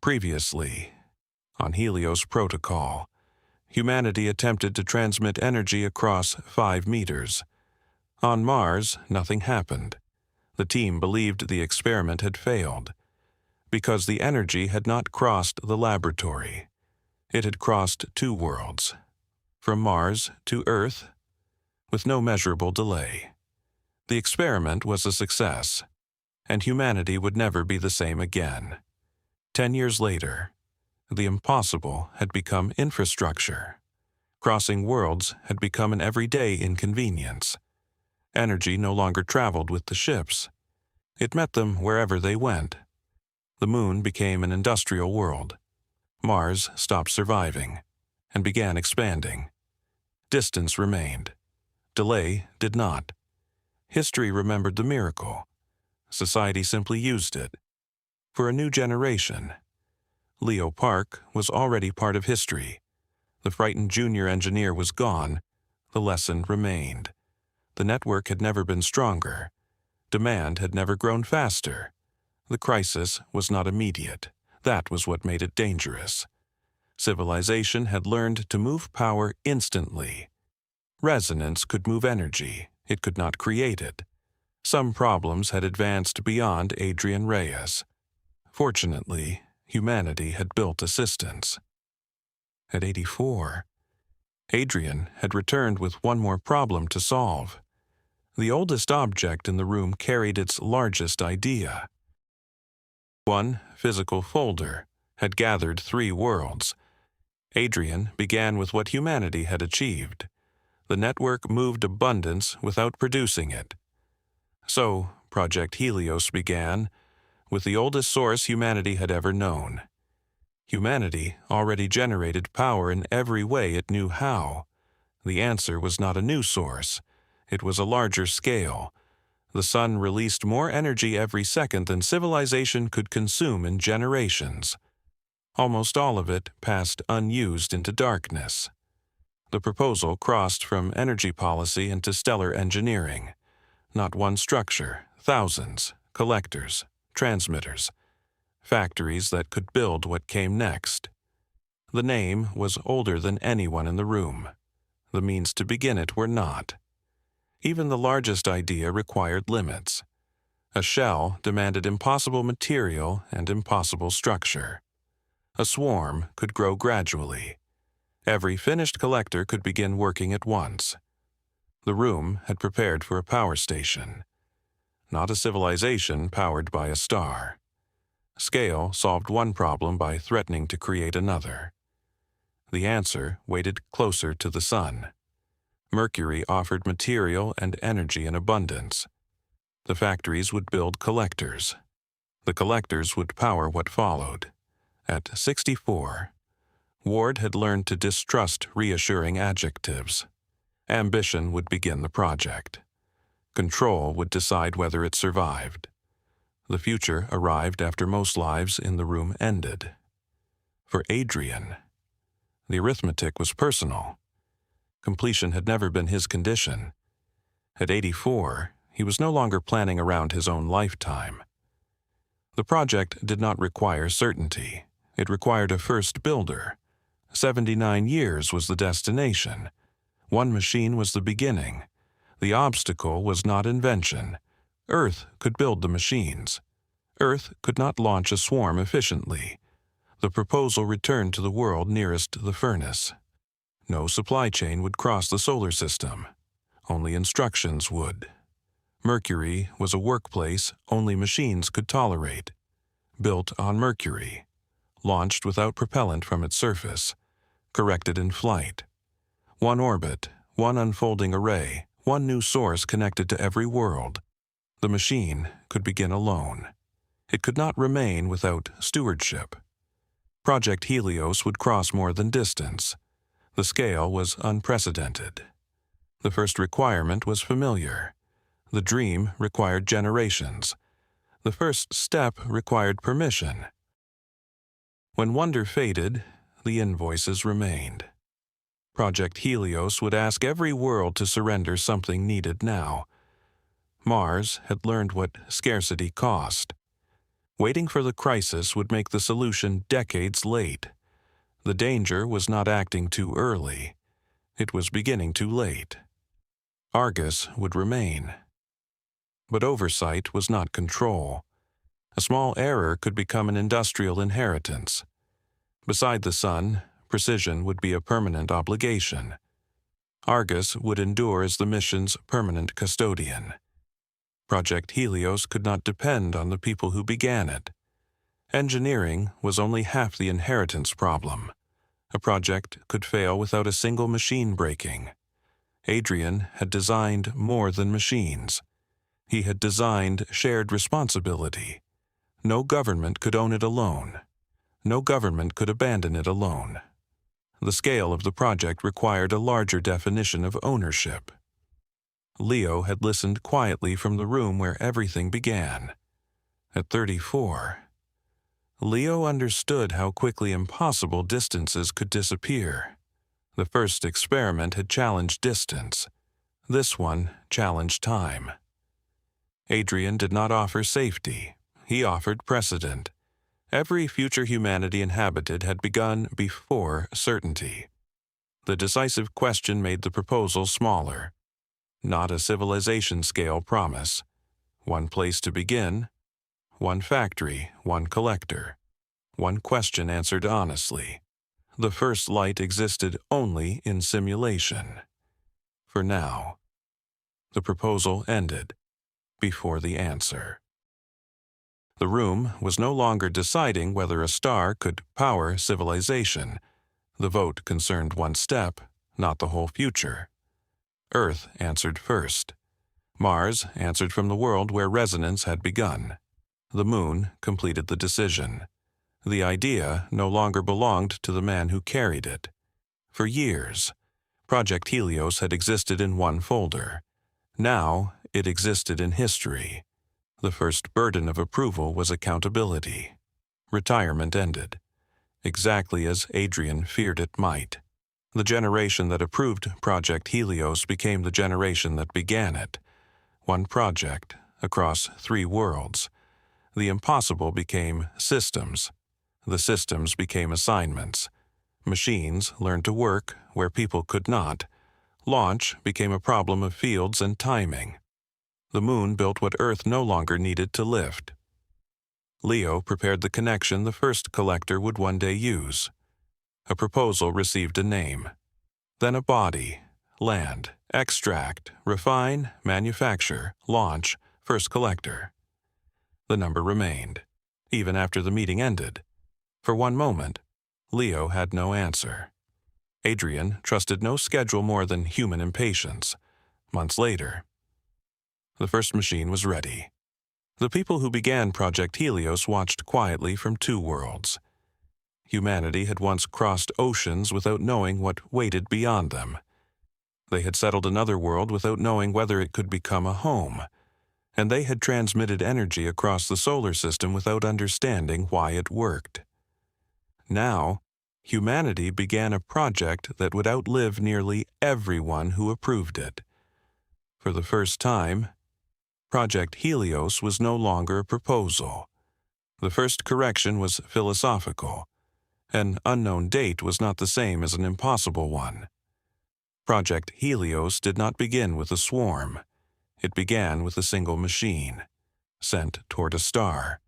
Previously, on HELIOS Protocol, humanity attempted to transmit energy across 5 meters. On Mars, nothing happened. The team believed the experiment had failed because the energy had not crossed the laboratory. It had crossed 2 worlds, from Mars to Earth, with no measurable delay. The experiment was a success, and humanity would never be the same again. 10 years later, the impossible had become infrastructure. Crossing worlds had become an everyday inconvenience. Energy no longer traveled with the ships. It met them wherever they went. The moon became an industrial world. Mars stopped surviving and began expanding. Distance remained. Delay did not. History remembered the miracle. Society simply used it. For a new generation, Leo Park was already part of history. The frightened junior engineer was gone. The lesson remained. The network had never been stronger. Demand had never grown faster. The crisis was not immediate. That was what made it dangerous. Civilization had learned to move power instantly. Resonance could move energy. It could not create it. Some problems had advanced beyond Adrian Reyes. Fortunately, humanity had built assistance. At 84, Adrian had returned with one more problem to solve. The oldest object in the room carried its largest idea. One physical folder had gathered 3 worlds. Adrian began with what humanity had achieved. The network moved abundance without producing it. So, Project Helios began with the oldest source humanity had ever known. Humanity already generated power in every way it knew how. The answer was not a new source. It was a larger scale. The sun released more energy every second than civilization could consume in generations. Almost all of it passed unused into darkness. The proposal crossed from energy policy into stellar engineering. Not one structure, thousands, collectors, transmitters, factories that could build what came next. The name was older than anyone in the room. The means to begin it were not. Even the largest idea required limits. A shell demanded impossible material and impossible structure. A swarm could grow gradually. Every finished collector could begin working at once. The room had prepared for a power station, not a civilization powered by a star. Scale solved one problem by threatening to create another. The answer waited closer to the sun. Mercury offered material and energy in abundance. The factories would build collectors. The collectors would power what followed. At 64, Ward had learned to distrust reassuring adjectives. Ambition would begin the project. Control would decide whether it survived. The future arrived after most lives in the room ended. For Adrian, the arithmetic was personal. Completion had never been his condition. At 84, he was no longer planning around his own lifetime. The project did not require certainty. It required a first builder. 79 years was the destination. One machine was the beginning. The obstacle was not invention. Earth could build the machines. Earth could not launch a swarm efficiently. The proposal returned to the world nearest the furnace. No supply chain would cross the solar system. Only instructions would. Mercury was a workplace only machines could tolerate. Built on Mercury. Launched without propellant from its surface. Corrected in flight. One orbit, one unfolding array, one new source connected to every world. The machine could begin alone. It could not remain without stewardship. Project Helios would cross more than distance. The scale was unprecedented. The first requirement was familiar. The dream required generations. The first step required permission. When wonder faded, the invoices remained. Project Helios would ask every world to surrender something needed now. Mars had learned what scarcity cost. Waiting for the crisis would make the solution decades late. The danger was not acting too early. It was beginning too late. Argus would remain. But oversight was not control. A small error could become an industrial inheritance. Beside the sun, precision would be a permanent obligation. Argus would endure as the mission's permanent custodian. Project Helios could not depend on the people who began it. Engineering was only half the inheritance problem. A project could fail without a single machine breaking. Adrian had designed more than machines. He had designed shared responsibility. No government could own it alone. No government could abandon it alone. The scale of the project required a larger definition of ownership. Leo had listened quietly from the room where everything began. At 34, Leo understood how quickly impossible distances could disappear. The first experiment had challenged distance. This one challenged time. Adrian did not offer safety. He offered precedent. Every future humanity inhabited had begun before certainty. The decisive question made the proposal smaller. Not a civilization-scale promise. One place to begin, one factory, one collector. One question answered honestly. The first light existed only in simulation. For now. The proposal ended before the answer. The room was no longer deciding whether a star could power civilization. The vote concerned one step, not the whole future. Earth answered first. Mars answered from the world where resonance had begun. The moon completed the decision. The idea no longer belonged to the man who carried it. For years, Project Helios had existed in one folder. Now it existed in history. The first burden of approval was accountability. Retirement ended, exactly as Adrian feared it might. The generation that approved Project Helios became the generation that began it. One project, across 3 worlds. The impossible became systems. The systems became assignments. Machines learned to work where people could not. Launch became a problem of fields and timing. The moon built what Earth no longer needed to lift. Leo prepared the connection the first collector would one day use. A proposal received a name, then a body, land, extract, refine, manufacture, launch, first collector. The number remained, even after the meeting ended. For one moment, Leo had no answer. Adrian trusted no schedule more than human impatience. Months later, the first machine was ready. The people who began Project Helios watched quietly from 2 worlds. Humanity had once crossed oceans without knowing what waited beyond them. They had settled another world without knowing whether it could become a home. And they had transmitted energy across the solar system without understanding why it worked. Now, humanity began a project that would outlive nearly everyone who approved it. For the first time, Project Helios was no longer a proposal. The first correction was philosophical. An unknown date was not the same as an impossible one. Project Helios did not begin with a swarm. It began with a single machine, sent toward a star.